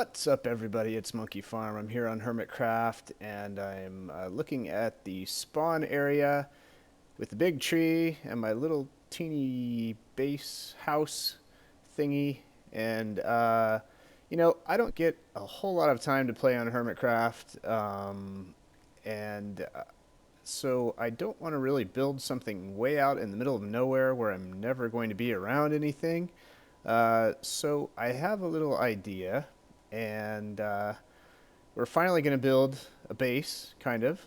What's up, everybody? It's Monkeyfarm. I'm here on HermitCraft, and I'm looking at the spawn area with the big tree and my little teeny base house thingy. And, I don't get a whole lot of time to play on HermitCraft, and so I don't want to really build something way out in the middle of nowhere where I'm never going to be around anything. So I have a little idea, and we're finally going to build a base, kind of.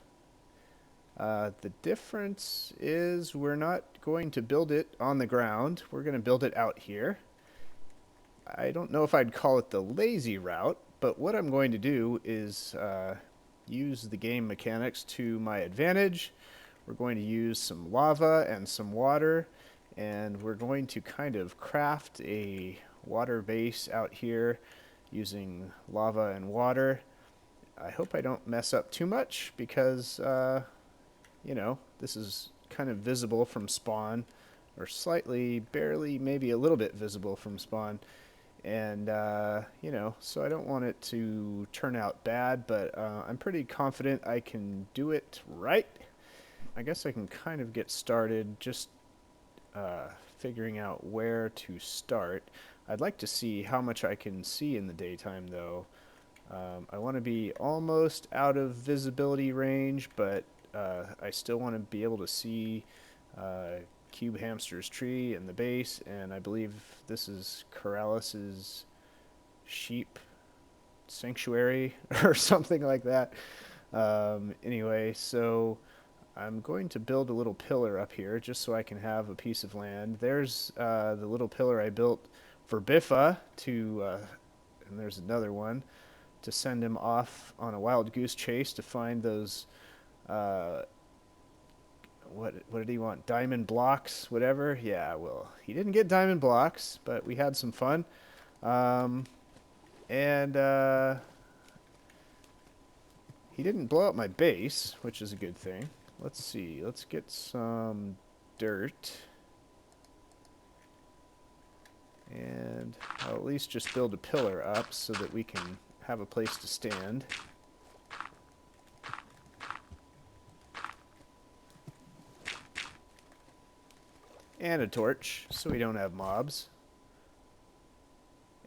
The difference is we're not going to build it on the ground. We're going to build it out here. I don't know if I'd call it the lazy route, but what I'm going to do is use the game mechanics to my advantage. We're going to use some lava and some water, and we're going to kind of craft a water base out here using lava and water. I hope I don't mess up too much because, this is kind of visible from spawn, or slightly, barely, maybe a little bit visible from spawn. And, so I don't want it to turn out bad, but I'm pretty confident I can do it right. I guess I can kind of get started just figuring out where to start. I'd like to see how much I can see in the daytime, though. I want to be almost out of visibility range, but I still want to be able to see Cube Hamster's tree and the base, and I believe this is Corralis's sheep sanctuary or something like that. Anyway, so I'm going to build a little pillar up here just so I can have a piece of land. There's the little pillar I built for Biffa and there's another one to send him off on a wild goose chase to find those, what did he want? Diamond blocks, whatever? Yeah, well, he didn't get diamond blocks, but we had some fun. And he didn't blow up my base, which is a good thing. Let's see. Let's get some dirt. And I'll at least just build a pillar up so that we can have a place to stand. And a torch, so we don't have mobs.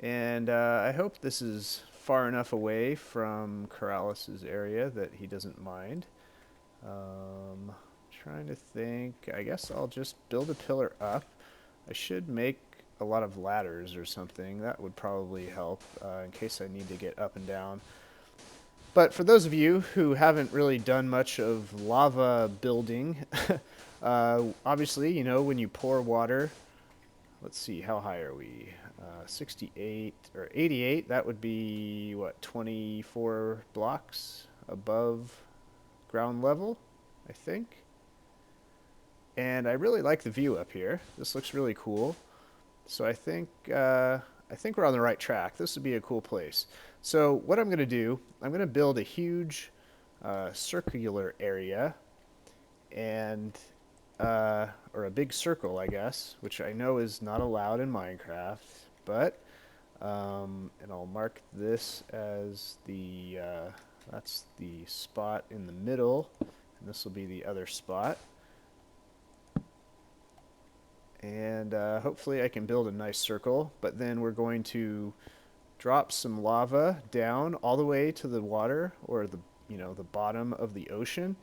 And I hope this is far enough away from Corralis's area that he doesn't mind. Trying to think. I guess I'll just build a pillar up. I should make a lot of ladders or something. That would probably help in case I need to get up and down. But for those of you who haven't really done much of lava building, obviously, when you pour water, let's see, how high are we? 68 or 88, that would be, what, 24 blocks above ground level, I think. And I really like the view up here. This looks really cool. So I think we're on the right track. This would be a cool place. So what I'm going to do, I'm going to build a huge circular area, and or a big circle, I guess, which I know is not allowed in Minecraft. But and I'll mark this as that's the spot in the middle, and this will be the other spot. And hopefully I can build a nice circle, but then we're going to drop some lava down all the way to the water, or the bottom of the ocean,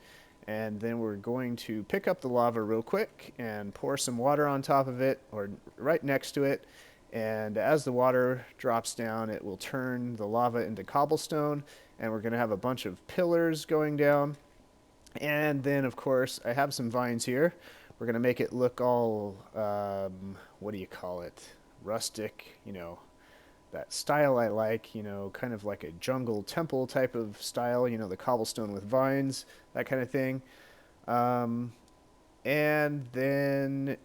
and then we're going to pick up the lava real quick and pour some water on top of it, or right next to it, and as the water drops down, it will turn the lava into cobblestone, and we're going to have a bunch of pillars going down. And then, of course, I have some vines here. We're going to make it look all, what do you call it? Rustic, that style I like, kind of like a jungle temple type of style, the cobblestone with vines, that kind of thing. And then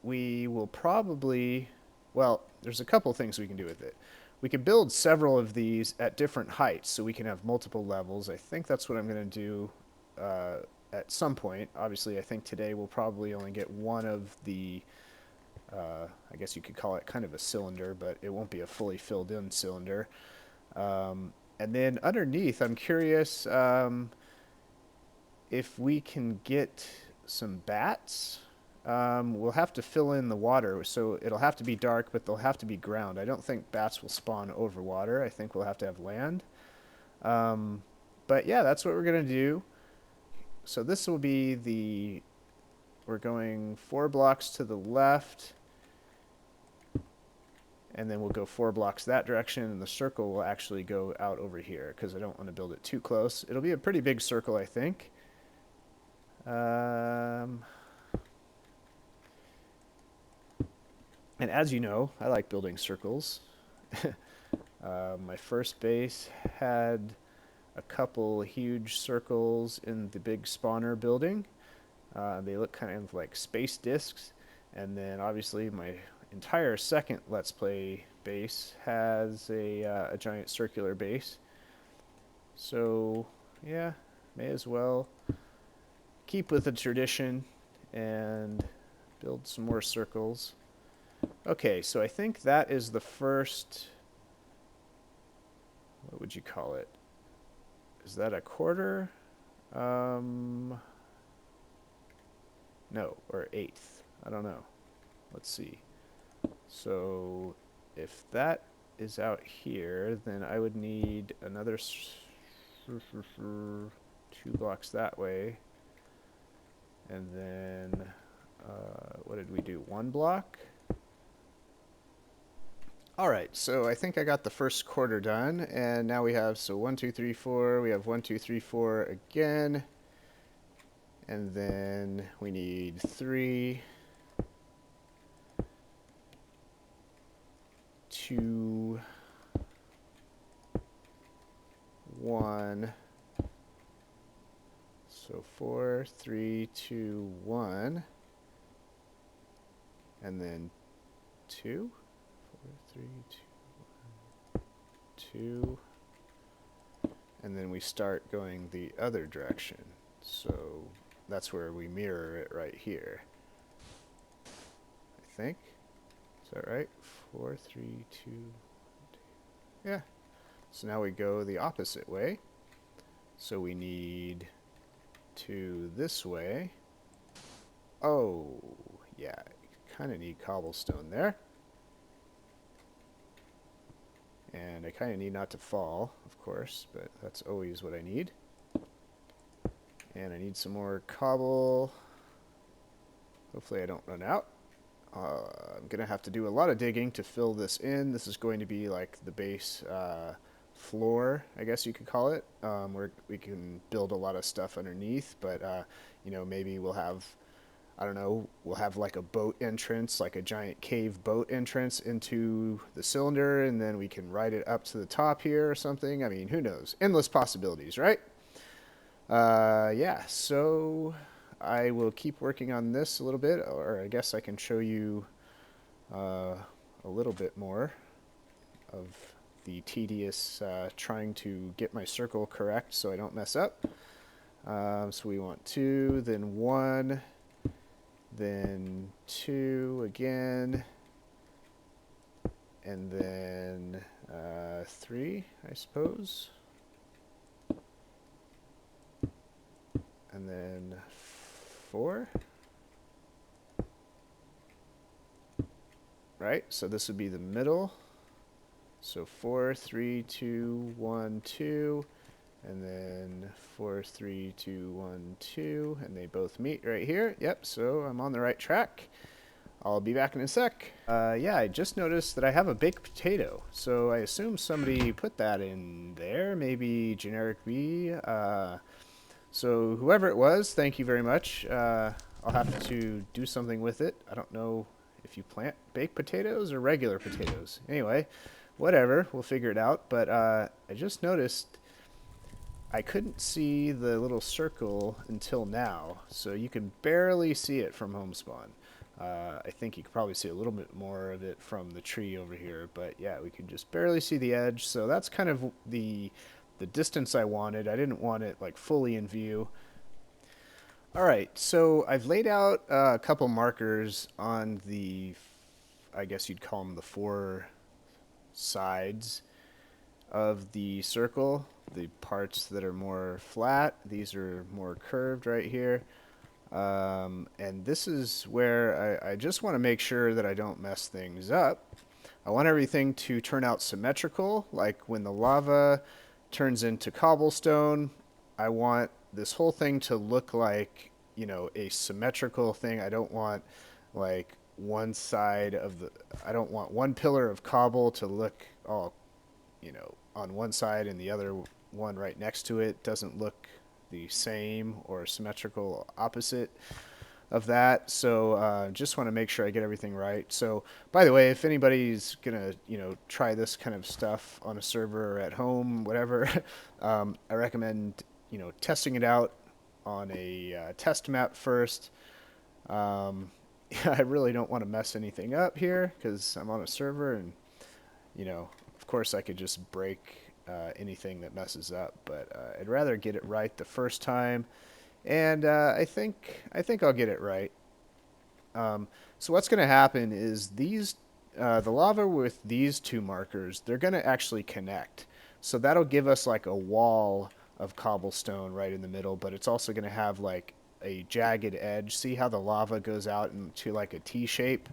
we will probably, well, there's a couple things we can do with it. We can build several of these at different heights so we can have multiple levels. I think that's what I'm going to do at some point. Obviously, I think today we'll probably only get one of the, I guess you could call it kind of a cylinder, but it won't be a fully filled in cylinder. And then underneath, I'm curious if we can get some bats. We'll have to fill in the water, so it'll have to be dark, but they'll have to be ground. I don't think bats will spawn over water. I think we'll have to have land. Um, but yeah, that's what we're gonna do. So this will be the, we're going 4 blocks to the left, and then we'll go 4 blocks that direction, and the circle will actually go out over here because I don't want to build it too close. It'll be a pretty big circle, I think. And as you know, I like building circles. My first base had a couple huge circles in the big spawner building. They look kind of like space discs. And then obviously my entire second Let's Play base has a giant circular base. So yeah, may as well keep with the tradition and build some more circles. Okay, so I think that is the first, what would you call it? Is that a quarter? No, or eighth. I don't know. Let's see. So if that is out here, then I would need another 2 blocks that way. And then, what did we do? 1 block? All right, so I think I got the first quarter done, and now we have, so 1, 2, 3, 4, we have 1, 2, 3, 4 again, and then we need 3, 2, 1, so 4, 3, 2, 1, and then 2. 3, 2, 1, 2, and then we start going the other direction. So that's where we mirror it right here. I think. Is that right? 4, 3, 2, 1, 2. Yeah. So now we go the opposite way. So we need 2 this way. Oh, yeah. Kind of need cobblestone there. And I kind of need not to fall, of course, but that's always what I need. And I need some more cobble. Hopefully I don't run out. I'm going to have to do a lot of digging to fill this in. This is going to be like the base floor, I guess you could call it, where we can build a lot of stuff underneath, but, you know, maybe we'll have, I don't know, we'll have like a boat entrance, like a giant cave boat entrance into the cylinder, and then we can ride it up to the top here or something. I mean, who knows? Endless possibilities, right? Yeah, so I will keep working on this a little bit, or I guess I can show you a little bit more of the tedious trying to get my circle correct so I don't mess up. So we want 2, then 1, then 2 again, and then 3, I suppose, and then 4, right? So this would be the middle. So 4, 3, 2, 1, 2, and then 4, 3, 2, 1, 2, and they both meet right here. Yep, so I'm on the right track. I'll be back in a sec. Yeah, I just noticed that I have a baked potato, so I assume somebody put that in there, maybe generic B. So whoever it was, thank you very much. I'll have to do something with it. I don't know if you plant baked potatoes or regular potatoes. Anyway, whatever, we'll figure it out. But I just noticed I couldn't see the little circle until now, so you can barely see it from home spawn. I think you could probably see a little bit more of it from the tree over here, but yeah, we could just barely see the edge, so that's kind of the distance I wanted. I didn't want it like fully in view. Alright, so I've laid out a couple markers on the, I guess you'd call them the 4 sides. of the circle. The parts that are more flat, these are more curved right here. And this is where I just want to make sure that I don't mess things up. I want everything to turn out symmetrical, like when the lava turns into cobblestone, I want this whole thing to look like, you know, a symmetrical thing. I don't want like one side of the, I don't want one pillar of cobble to look all, you know, on one side and the other one right next to it doesn't look the same or symmetrical opposite of that. So just want to make sure I get everything right. So by the way, if anybody's gonna try this kind of stuff on a server or at home, whatever, I recommend testing it out on a test map first. I really don't want to mess anything up here because I'm on a server, and of course I could just break anything that messes up, but I'd rather get it right the first time, and I think I'll get it right. So what's going to happen is the lava with these two markers, they're going to actually connect. So that'll give us like a wall of cobblestone right in the middle, but it's also going to have like a jagged edge. See how the lava goes out into like a T shape?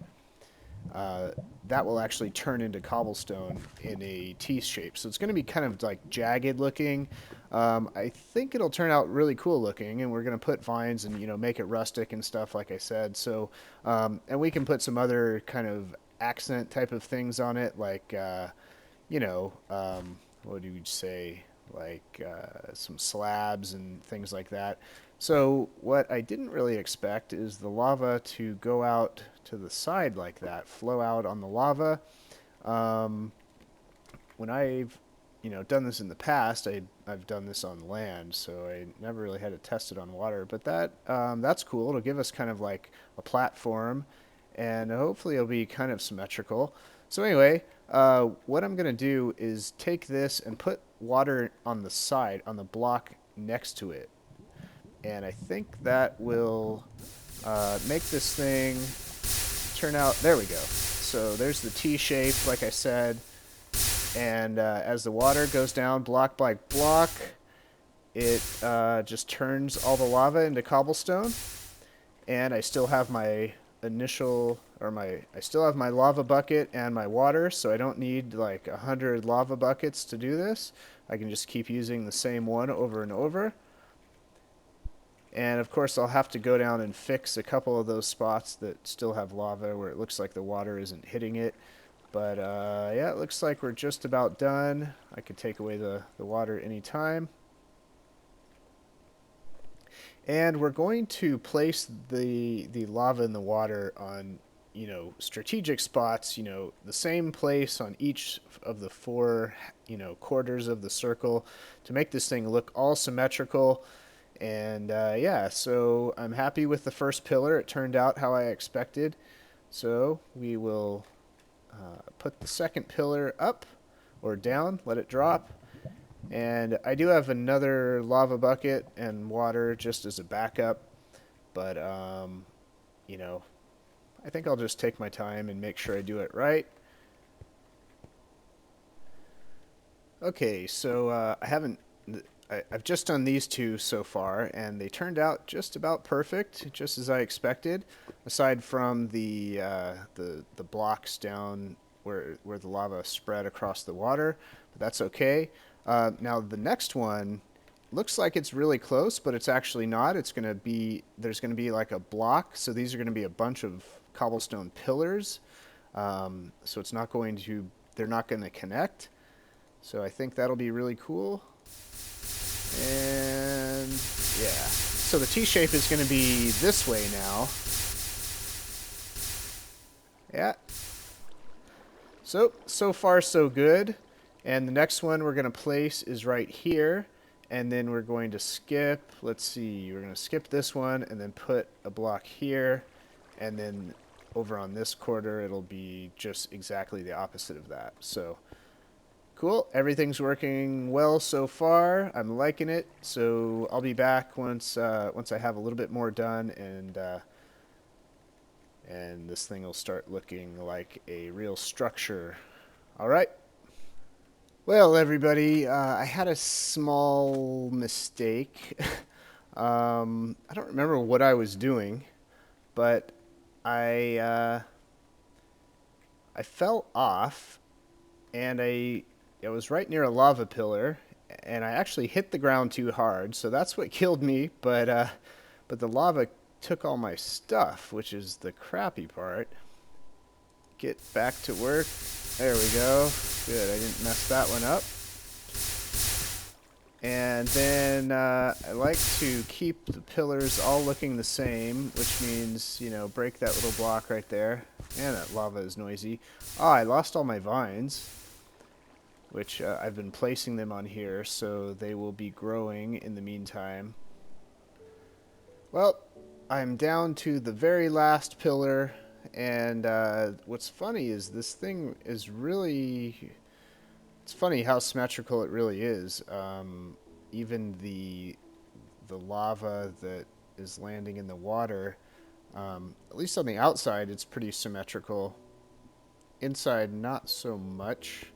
uh, that will actually turn into cobblestone in a T shape. So it's going to be kind of like jagged looking. I think it'll turn out really cool looking, and we're going to put vines and make it rustic and stuff, like I said. So and we can put some other kind of accent type of things on it, like what do you say, like some slabs and things like that. So what I didn't really expect is the lava to go out to the side like that, flow out on the lava. Um, when I've done this in the past, I've done this on land, so I never really had to test it on water. But that's cool. It'll give us kind of like a platform, and hopefully it'll be kind of symmetrical. So anyway, what I'm gonna do is take this and put water on the side, on the block next to it, and I think that will make this thing turn out. There we go. So there's the T shape, like I said, and as the water goes down block by block, it just turns all the lava into cobblestone, and I still have my I still have my lava bucket and my water, so I don't need like 100 lava buckets to do this. I can just keep using the same one over and over. And of course I'll have to go down and fix a couple of those spots that still have lava where it looks like the water isn't hitting it. But yeah, it looks like we're just about done. I could take away the water anytime. And we're going to place the lava in the water on, strategic spots, the same place on each of the four, quarters of the circle to make this thing look all symmetrical. And yeah, so I'm happy with the first pillar. It turned out how I expected. So we will put the second pillar up or down, let it drop. And I do have another lava bucket and water just as a backup, but you know, I think I'll just take my time and make sure I do it right. Okay, so I've just done these two so far, and they turned out just about perfect, just as I expected, aside from the blocks down where the lava spread across the water, but that's okay. Now the next one looks like it's really close, but it's actually not. There's gonna be like a block, so these are gonna be a bunch of cobblestone pillars. So it's not going to, they're not gonna connect. So I think that'll be really cool. And yeah, so the T shape is going to be this way now. Yeah. So far so good. And the next one we're going to place is right here. And then we're going to skip, let's see, we're going to skip this one and then put a block here. And then over on this quarter, it'll be just exactly the opposite of that. So cool. Everything's working well so far. I'm liking it. So I'll be back once I have a little bit more done, and this thing will start looking like a real structure. All right. Well, everybody, I had a small mistake. I don't remember what I was doing, but I uh, I fell off, and I was right near a lava pillar, and I actually hit the ground too hard, so that's what killed me. But the lava took all my stuff, which is the crappy part. Get back to work. There we go. Good, I didn't mess that one up. And then I like to keep the pillars all looking the same, which means, you know, break that little block right there. And that lava is noisy. Oh, I lost all my vines, which I've been placing them on here, so they will be growing in the meantime. Well, I'm down to the very last pillar, and what's funny is this thing is really... It's funny how symmetrical it really is. Even the lava that is landing in the water, at least on the outside, it's pretty symmetrical. Inside, not so much.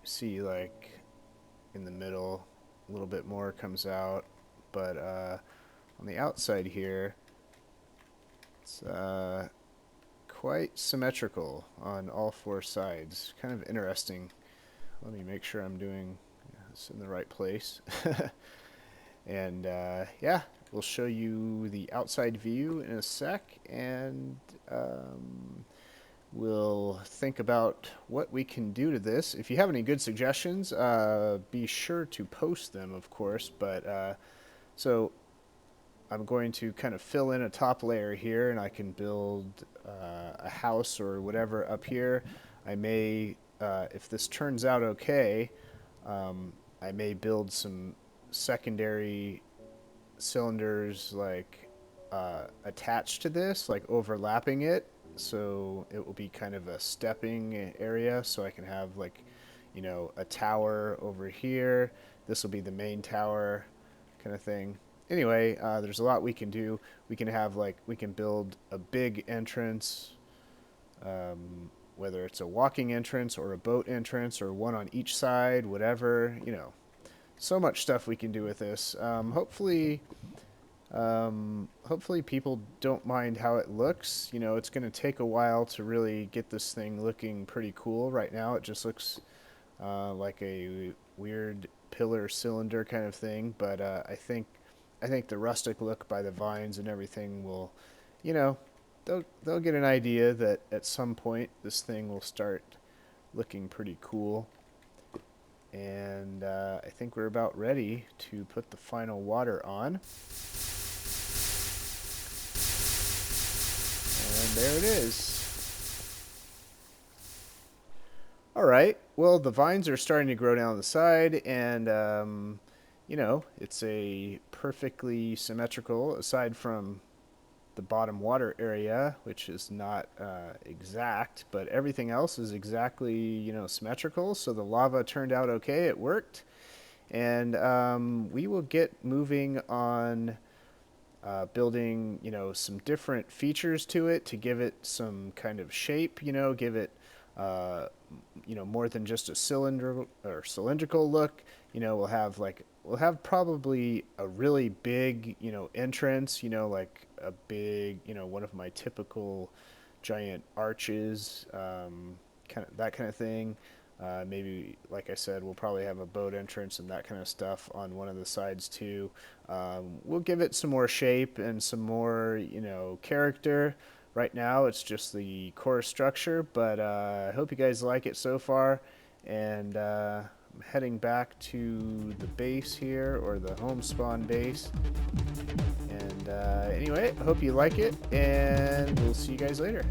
See, like, in the middle, a little bit more comes out. But on the outside here, it's quite symmetrical on all four sides. Kind of interesting. Let me make sure I'm doing this in the right place. And yeah, we'll show you the outside view in a sec, and we'll think about what we can do to this. If you have any good suggestions, be sure to post them, of course. But so I'm going to kind of fill in a top layer here, and I can build a house or whatever up here. I may, if this turns out okay, I may build some secondary cylinders like attached to this, like overlapping it, so it will be kind of a stepping area, so I can have, like, you know, a tower over here. This will be the main tower kind of thing. Anyway, there's a lot we can do. We can have, like, we can build a big entrance, whether it's a walking entrance or a boat entrance or one on each side, whatever, you know. So much stuff we can do with this. Hopefully people don't mind how it looks. You know, it's going to take a while to really get this thing looking pretty cool. Right now it just looks like a weird pillar cylinder kind of thing, but I think the rustic look by the vines and everything will, you know, they'll get an idea that at some point this thing will start looking pretty cool. And I think we're about ready to put the final water on. And there it is. Alright, well, the vines are starting to grow down the side, and you know, it's a perfectly symmetrical, aside from the bottom water area, which is not exact, but everything else is exactly, you know, symmetrical. So the lava turned out okay, it worked. And we will get moving on building, you know, some different features to it to give it some kind of shape, you know, give it you know, more than just a cylinder or cylindrical look. You know, we'll have probably a really big, you know, entrance, you know, like a big, you know, one of my typical giant arches, kind of that kind of thing. Maybe, like I said, we'll probably have a boat entrance and that kind of stuff on one of the sides too. We'll give it some more shape and some more, you know, character. Right now, it's just the core structure, but I hope you guys like it so far. And I'm heading back to the base here, or the home spawn base. And anyway, I hope you like it, and we'll see you guys later.